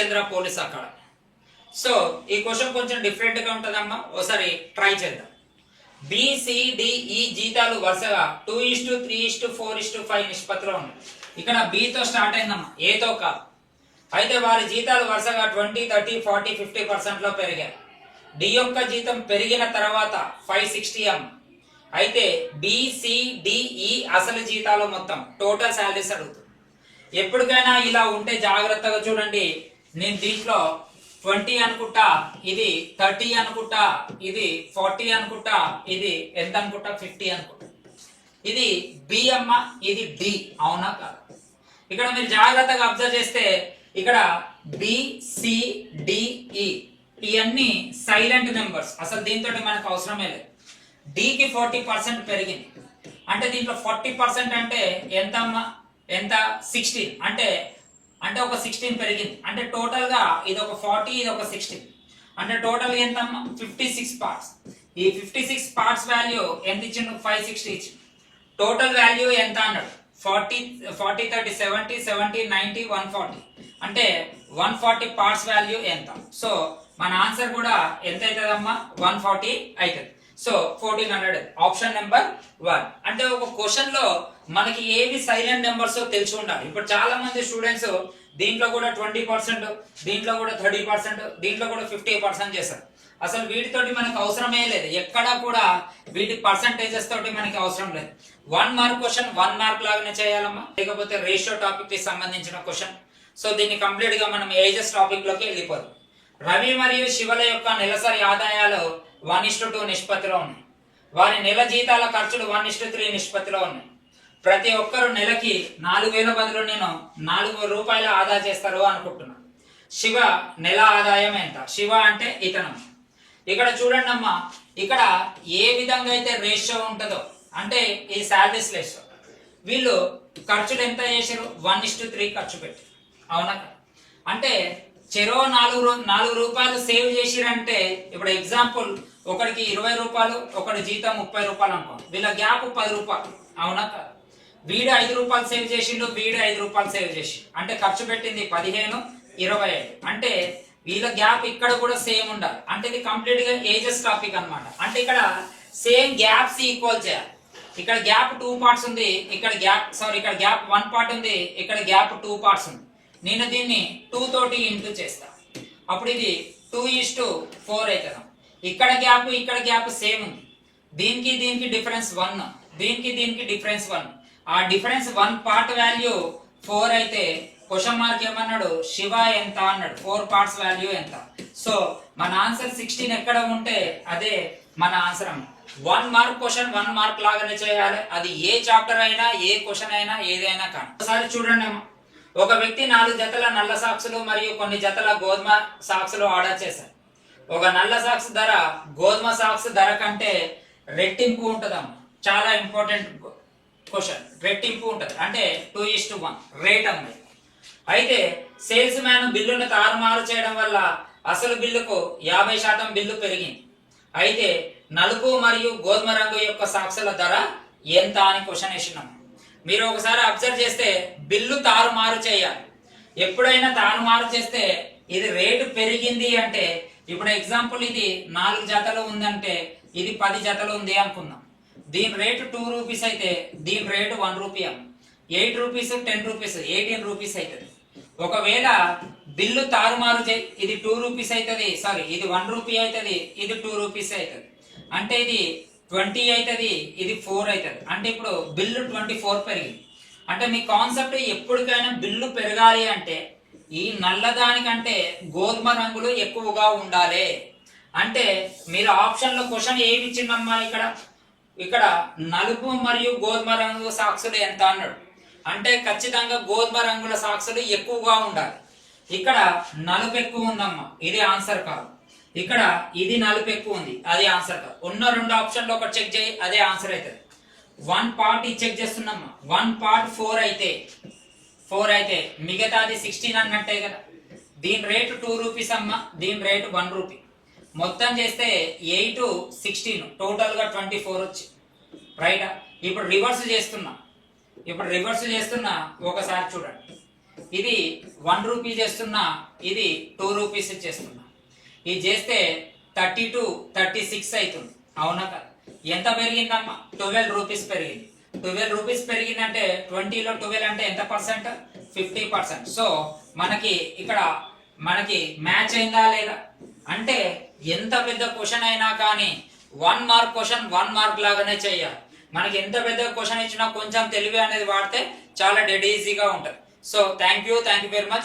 చంద్ర police academy. So ఈ question కొంచెం different గా ఉంటుందమ్మా, ఒకసారి ట్రై చేద్దాం. బిసిడిఈ జీతాలు వరుసగా 2:3:4:5 నిష్పత్తిలో ఉన్నాయి. ఇక్కడ బితో స్టార్ట్ అయిందమ్మా, ఏతో కాదు. అయితే వారి జీతాలు వరుసగా 20, 30, 40, 50% లో పెరిగాయి. డి యొక్క జీతం పెరిగిన తర్వాత 560 అమ్మ. అయితే బిసిడిఈ అసలు జీతాలు మొత్తం టోటల్ శాలరీస్ అడుగుతుంది. ఎప్పటికైనా ఇలా ఉంటే జాగ్రత్తగా చూడండి. నేను దీంట్లో 20 అనుకుంటా, ఇది 30 అనుకుంటా, ఇది 40 అనుకుంటా, ఇది ఎంత అనుకుంటా 50 అనుకుంటా. ఇది బి అమ్మ, ఇది డి, అవునా కాదు? ఇక్కడ మీరు జాగ్రత్తగా అబ్జర్వ్ చేస్తే ఇక్కడ బిసిడిఈ ఇవన్నీ సైలెంట్ నెంబర్స్, అసలు దీంతో మనకు అవసరమే లేదు. డికి 40% పెరిగింది అంటే దీంట్లో 40% అంటే ఎంత అమ్మా, ఎంత 16 అంటే ఒక 16 పెరిగింది. అంటే టోటల్ గా ఇది ఒక 40, ఇది ఒక 16 అంటే టోటల్ ఎంత అమ్మా 56 పార్ట్స్. ఈ 56 పార్ట్స్ వాల్యూ ఎంత ఇచ్చిండు, 560 ఇచ్చిండు. టోటల్ వాల్యూ ఎంత అన్నాడు, 40, 30, 70, 70, 90, 140 అంటే 140 పార్ట్స్ వాల్యూ ఎంత. సో మన ఆన్సర్ కూడా ఎంత అవుతుందమ్మా, 140 అవుతుంది. So 1400 option number 1. అంటే ఒక క్వశ్చన్ లో మనకి ఏవి సైలెంట్ నెంబర్స్ తెలిసి ఉండాలి. ఇప్పుడు చాలా మంది స్టూడెంట్స్ దీంట్లో కూడా 20%, దీంట్లో కూడా 30%, దీంట్లో కూడా 50% చేస్తారు. అసలు వీటితోటి మనకు అవసరమే లేదు, ఎక్కడా కూడా వీటి పర్సంటేజెస్ తోటి మనకి అవసరం లేదు. 1 మార్క్ క్వశ్చన్ 1 మార్క్ లాగానే చేయాలమ్మా, లేకపోతే రేషియో టాపిక్ కి సంబంధించిన క్వశ్చన్. సో దీన్ని కంప్లీట్ గా మనం ఏజెస్ టాపిక్ లోకి వెళ్ళిపోదాం. రవి మరియు శివల యొక్క నెలసరి ఆదాయాలు 1:2 నిష్పత్తిలో ఉన్నాయి. వారి నెల జీతాల ఖర్చులు 1:3 నిష్పత్తిలో ఉన్నాయి. ప్రతి ఒక్కరు నెలకి 4000 బదులు నేను 4 రూపాయలు ఆదా చేస్తారు అనుకుంటున్నాను. శివ నెల ఆదాయం ఎంత? శివ అంటే ఇతను. ఇక్కడ చూడండి అమ్మా, ఇక్కడ ఏ విధంగా అయితే రేషియో ఉంటుందో అంటే ఈ శాలరీస్ రేషియో, వీళ్ళు ఖర్చులు ఎంత చేశారు, 1:3 ఖర్చు పెట్టి, అవునా? అంటే చెరో 4 రూపాయలు సేవ్ చేసిరంటే, ఇప్పుడు ఎగ్జాంపుల్ ఒకరికి 20 రూపాయలు, ఒకటి జీతం 30 రూపాయలు అనుకో, వీళ్ళ గ్యాప్ 10 రూపాయలు, అవునా? వీడు 5 రూపాయలు సేవ్ చేసిండు, వీడు 5 రూపాయలు సేవ్ చేసి, అంటే ఖర్చు పెట్టింది 15, 25. అంటే వీళ్ళ గ్యాప్ ఇక్కడ కూడా సేమ్ ఉండాలి. అంటే ఇది కంప్లీట్ గా ఏజెస్ టాపిక్ అన్నమాట. అంటే ఇక్కడ సేమ్ గ్యాప్స్ ఈక్వల్ చేయాలి. ఇక్కడ గ్యాప్ 2 పార్ట్స్ ఉంది, ఇక్కడ గ్యాప్ 1 పార్ట్ ఉంది, ఇక్కడ గ్యాప్ 2 పార్ట్స్ ఉంది. నేను దీన్ని 2 తోటి ఇంటూ చేస్తా, అప్పుడు ఇది 2:4 అవుతుంది. ఇక్కడ గ్యాప్ సేమ్ ఉంది, దీనికి డిఫరెన్స్ 1, దీనికి డిఫరెన్స్ 1. ఆ డిఫరెన్స్ 1 పార్ట్ వాల్యూ 4 అయితే క్వశ్చన్ మార్క్ ఏమన్నాడు, శివ ఎంత అన్నాడు, 4 పార్ట్స్ వాల్యూ ఎంత. సో మన ఆన్సర్ 16 ఎక్కడ ఉంటే అదే మన ఆన్సర్. 1 మార్క్ క్వశ్చన్ 1 మార్క్ లాగానే చేయాలి. అది ఏ చాప్టర్ అయినా, ఏ క్వశ్చన్ అయినా, ఏదైనా కానీ. ఒకసారి చూడండి అమ్మా, ఒక వ్యక్తి 4 జతల నల్ల సాక్సులు మరియు కొన్ని జతల గోధుమ సాక్సులు ఆర్డర్ చేశారు. ఒక నల్ల సాక్స్ ధర గోధుమ సాక్స్ ధర కంటే రెట్టింపు ఉంటుందమ్మా. చాలా ఇంపార్టెంట్ క్వశ్చన్, రెట్టింపు ఉంటుంది అంటే 2:1 రేట్ అమ్మాయి. అయితే సేల్స్ మ్యాన్ బిల్లును తారుమారు చేయడం వల్ల అసలు బిల్లుకు 50% బిల్లు పెరిగింది. అయితే నలుపు మరియు గోధుమ రంగు యొక్క సాక్సుల ధర ఎంత అని క్వశ్చన్ వేసినాం. మీరు ఒకసారి అబ్జర్వ్ చేస్తే బిల్లు తారుమారు చేయాలి. ఎప్పుడైనా తారుమారు చేస్తే ఇది రేటు పెరిగింది అంటే, ఇప్పుడు ఎగ్జాంపుల్ ఇది 4 జతలు ఉందంటే ఇది 10 జతలు ఉంది అనుకుందాం. దీని రేటు 2 రూపీస్ అయితే దీని rate 1 rupee. 8 rupees 10 rupees 18 rupees అవుతుంది. ఒకవేళ బిల్లు తారుమారు చేయి, ఇది 2 రూపీస్ అవుతుంది, ఇది 1 రూపీ అవుతుంది, ఇది 2 రూపీస్ అవుతుంది. అంటే ఇది 20 అవుతుంది, ఇది 4 అవుతుంది. అంటే ఇప్పుడు బిల్లు 24 పెరిగింది. అంటే మీ కాన్సెప్ట్ ఎప్పటికైనా బిల్లు పెరగాలి అంటే ఈ నల్లదానికంటే గోధుమ రంగులు ఎక్కువగా ఉండాలి. అంటే మీరు ఆప్షన్ లో క్వశ్చన్ ఏమి ఇచ్చిందమ్మా, ఇక్కడ నలుపు మరియు గోధుమ రంగు సాక్సులు ఎంత అన్నాడు. అంటే ఖచ్చితంగా గోధుమ రంగుల సాక్సులు ఎక్కువగా ఉండాలి. ఇక్కడ నలుపు ఎక్కువ ఉందమ్మా, ఇది ఆన్సర్ కాదు. ఇక్కడ ఇది నలుపు ఎక్కువ ఉంది, అది ఆన్సర్ కాదు. ఉన్న 2 ఆప్షన్లు ఒకటి చెక్ చేయి, అదే ఆన్సర్ అవుతుంది. 1 పార్ట్ చెక్ చేస్తున్నామ్మా, 1 పార్ట్ 4 అయితే మిగతాది 16 అన్నట్టే కదా. దీని రేటు 2 రూపీస్ అమ్మా, దీని రేటు 1 రూపీ. మొత్తం చేస్తే 8, 16 టోటల్ గా 24 వచ్చి రైట్. ఇప్పుడు రివర్స్ చేస్తున్నా, ఒకసారి చూడండి. ఇది 1 రూపీ చేస్తున్నా, ఇది 2 రూపీస్ చేస్తున్నా. ఇది చేస్తే 32 36 అవుతుంది, అవునా కదా? ఎంత పెరిగిందమ్మా? 12 రూపీస్ పెరిగింది. 12 రూపీస్ పెరిగిందంటే 20లో 12 అంటే ఎంత పర్సెంట్? 50%. సో మనకి ఇక్కడ మనకి మ్యాచ్ అయిందా లేదా? అంటే ఎంత పెద్ద క్వశ్చన్ అయినా కానీ 1 మార్క్ క్వశ్చన్ 1 మార్క్ లాగానే చెయ్యాలి. మనకి ఎంత పెద్ద క్వశ్చన్ ఇచ్చినా కొంచెం తెలివి అనేది వాడితే చాలా డెడ్ ఈజీగా ఉంటుంది. So thank you very much.